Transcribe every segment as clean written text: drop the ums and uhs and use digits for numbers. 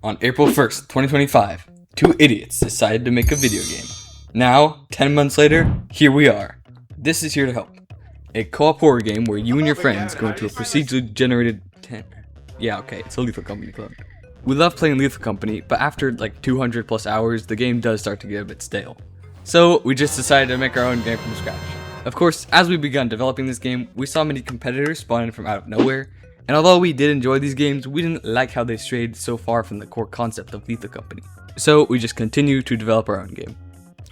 On April 1st, 2025, two idiots decided to make a video game. Now, 10 months later, here we are. This is Here to Help, a co-op horror game where you and your friends go into a procedurally generated... it's a Lethal Company clone. We love playing Lethal Company, but after like 200 plus hours, the game does start to get a bit stale. So, we just decided to make our own game from scratch. Of course, as we began developing this game, we saw many competitors spawning from out of nowhere, and although we did enjoy these games, we didn't like how they strayed so far from the core concept of Lethal Company. So we just continued to develop our own game.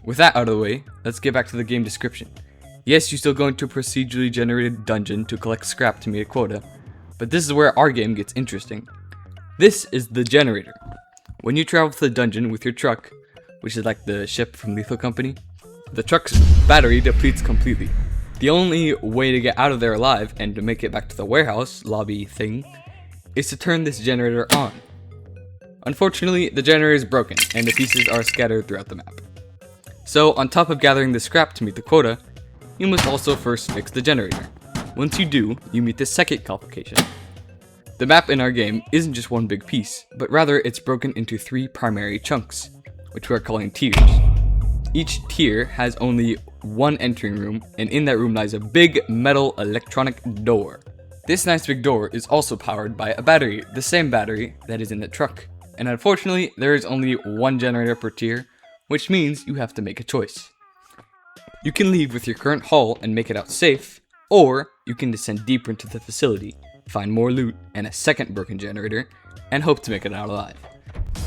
With that out of the way, let's get back to the game description. Yes, you still go into a procedurally generated dungeon to collect scrap to meet a quota, but this is where our game gets interesting. This is the generator. When you travel to the dungeon with your truck, which is like the ship from Lethal Company, the truck's battery depletes completely. The only way to get out of there alive and to make it back to the warehouse lobby thing is to turn this generator on. Unfortunately, the generator is broken and the pieces are scattered throughout the map. So on top of gathering the scrap to meet the quota, you must also first fix the generator. Once you do, you meet the second complication. The map in our game isn't just one big piece, but rather it's broken into three primary chunks, which we're calling tiers. Each tier has only one entering room, and in that room lies a big metal electronic door. This nice big door is also powered by a battery, the same battery that is in the truck. And unfortunately, there is only one generator per tier, which means you have to make a choice. You can leave with your current haul and make it out safe, or you can descend deeper into the facility, find more loot and a second broken generator, and hope to make it out alive.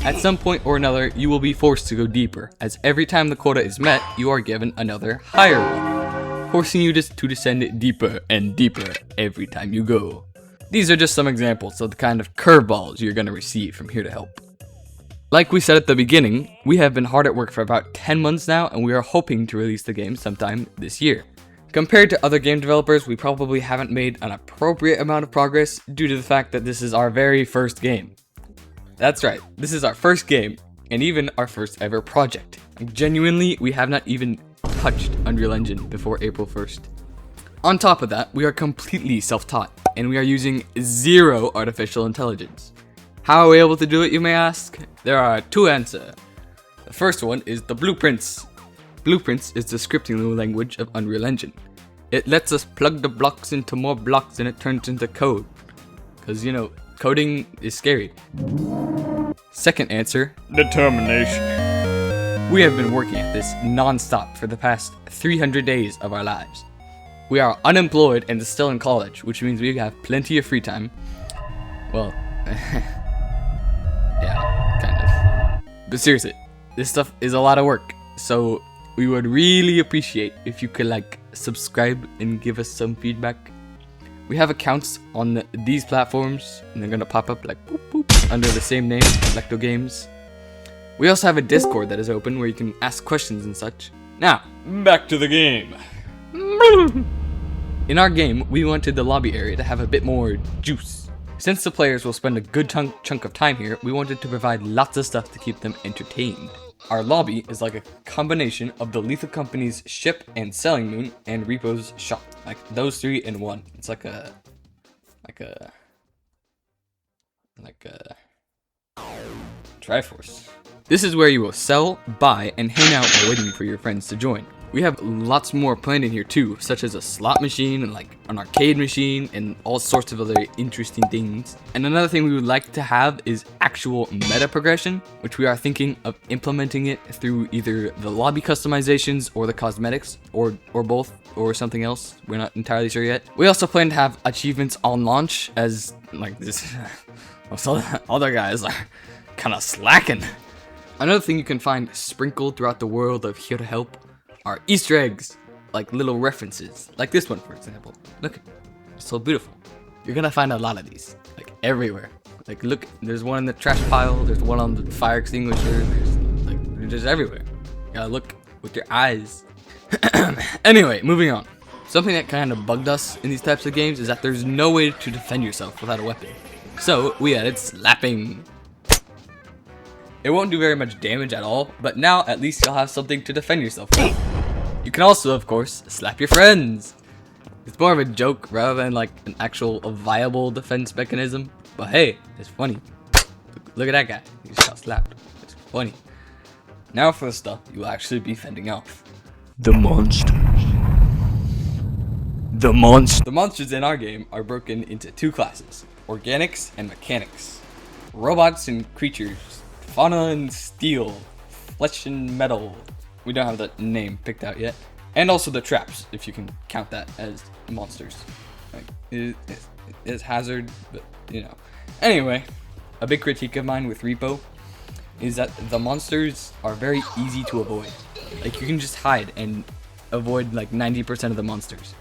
At some point or another, you will be forced to go deeper, as every time the quota is met, you are given another higher one, forcing you to descend deeper and deeper every time you go. These are just some examples of the kind of curveballs you're going to receive from Here to Help. Like we said at the beginning, we have been hard at work for about 10 months now, and we are hoping to release the game sometime this year. Compared to other game developers, we probably haven't made an appropriate amount of progress due to the fact that this is our very first game. That's right, this is our first game, and even our first ever project. Genuinely, we have not even touched Unreal Engine before April 1st. On top of that, we are completely self-taught, and we are using zero artificial intelligence. How are we able to do it, you may ask? There are two answers. The first one is the Blueprints. Blueprints is the scripting language of Unreal Engine. It lets us plug the blocks into more blocks and it turns into code. Because, coding is scary. Second answer, determination. We have been working at this non-stop for the past 300 days of our lives. We are unemployed and still in college, which means we have plenty of free time. Well, yeah, kind of. But seriously, this stuff is a lot of work, so we would really appreciate if you could subscribe and give us some feedback. We have accounts on these platforms, and they're gonna pop up boop boop under the same name, Oblecto Games. We also have a Discord that is open where you can ask questions and such. Now, back to the game. In our game, we wanted the lobby area to have a bit more juice. Since the players will spend a good chunk of time here, we wanted to provide lots of stuff to keep them entertained. Our lobby is like a combination of the Lethal Company's ship and selling moon and Repo's shop. Like those three in one. It's like a Triforce. This is where you will sell, buy, and hang out while waiting for your friends to join. We have lots more planned in here too, such as a slot machine and an arcade machine and all sorts of other interesting things. And another thing we would like to have is actual meta progression, which we are thinking of implementing it through either the lobby customizations or the cosmetics or both or something else. We're not entirely sure yet. We also plan to have achievements on launch, as this other guys are kind of slacking. Another thing you can find sprinkled throughout the world of Here to Help are Easter eggs, like little references, like this one for example. Look, it's so beautiful. You're gonna find a lot of these, everywhere. Look, there's one in the trash pile, there's one on the fire extinguisher, they're just everywhere. You gotta look with your eyes. Anyway, moving on. Something that kind of bugged us in these types of games is that there's no way to defend yourself without a weapon. So we added slapping. It won't do very much damage at all, but now at least you'll have something to defend yourself with. You can also, of course, slap your friends. It's more of a joke rather than an actual viable defense mechanism, but hey, it's funny. Look at that guy. He just got slapped. It's funny. Now for the stuff you'll actually be fending off. The monsters. The monsters in our game are broken into two classes, organics and mechanics. Robots and creatures, fauna and steel, flesh and metal. We don't have that name picked out yet. And also the traps, if you can count that as monsters. Like, it's hazard, but you know. Anyway, a big critique of mine with Repo is that the monsters are very easy to avoid. Like, you can just hide and avoid like 90% of the monsters.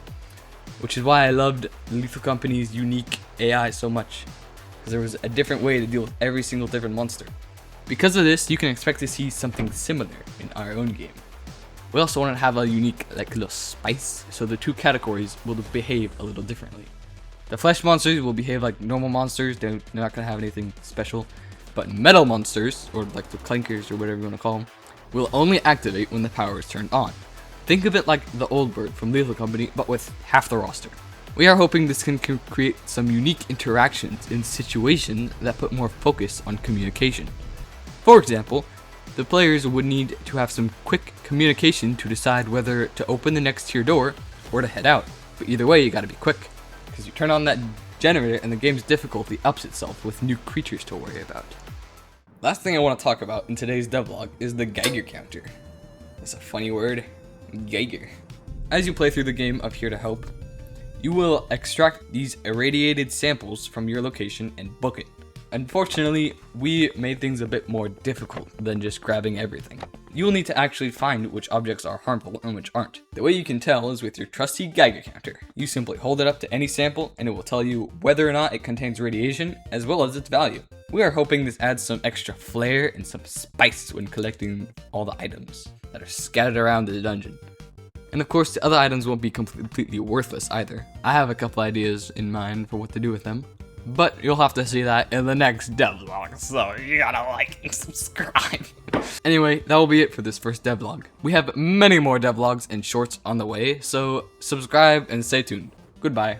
Which is why I loved Lethal Company's unique AI so much. Because there was a different way to deal with every single different monster. Because of this, you can expect to see something similar in our own game. We also want to have a unique like little spice, so the two categories will behave a little differently. The flesh monsters will behave like normal monsters, they're not going to have anything special. But metal monsters, or like the clankers or whatever you want to call them, will only activate when the power is turned on. Think of it like the old bird from Lethal Company, but with half the roster. We are hoping this can create some unique interactions in situations that put more focus on communication. For example, the players would need to have some quick communication to decide whether to open the next tier door or to head out. But either way, you gotta be quick, because you turn on that generator and the game's difficulty ups itself with new creatures to worry about. Last thing I want to talk about in today's devlog is the Geiger counter. That's a funny word, Geiger. As you play through the game of Here to Help, you will extract these irradiated samples from your location and book it. Unfortunately, we made things a bit more difficult than just grabbing everything. You will need to actually find which objects are harmful and which aren't. The way you can tell is with your trusty Geiger counter. You simply hold it up to any sample and it will tell you whether or not it contains radiation as well as its value. We are hoping this adds some extra flair and some spice when collecting all the items that are scattered around the dungeon. And of course, the other items won't be completely worthless either. I have a couple ideas in mind for what to do with them. But you'll have to see that in the next devlog, so you gotta like and subscribe. Anyway, that will be it for this first devlog. We have many more devlogs and shorts on the way, so subscribe and stay tuned. Goodbye.